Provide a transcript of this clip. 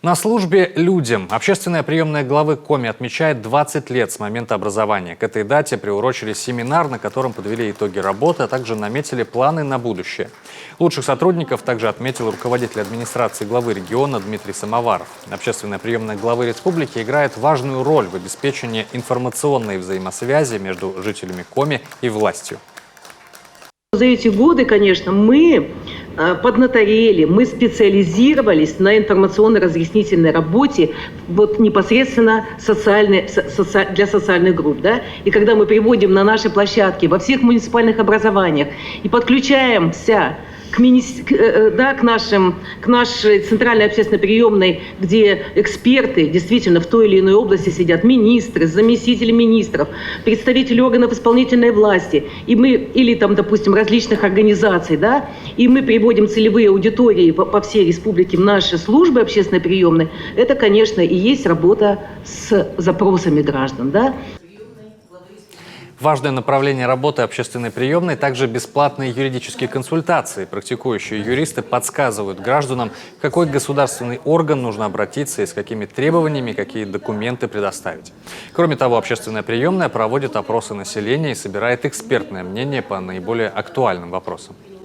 На службе людям. Общественная приемная главы Коми отмечает 20 лет с момента образования. К этой дате приурочили семинар, на котором подвели итоги работы, а также наметили планы на будущее. Лучших сотрудников также отметил руководитель администрации главы региона Дмитрий Самоваров. Общественная приемная главы республики играет важную роль в обеспечении информационной взаимосвязи между жителями Коми и властью. За эти годы, конечно, мы поднаторели, мы специализировались на информационно-разъяснительной работе вот непосредственно для социальных групп. Да? И когда мы приводим на наши площадки во всех муниципальных образованиях и подключаемся к нашей центральной общественной приемной, где эксперты действительно в той или иной области сидят, министры, заместители министров, представители органов исполнительной власти, и мы, или там, допустим, различных организаций, да, и мы приводим целевые аудитории по всей республике в наши службы общественной приемной, это, конечно, и есть работа с запросами граждан, да. Важное направление работы общественной приемной – также бесплатные юридические консультации. Практикующие юристы подсказывают гражданам, в какой государственный орган нужно обратиться и с какими требованиями, какие документы предоставить. Кроме того, общественная приемная проводит опросы населения и собирает экспертное мнение по наиболее актуальным вопросам.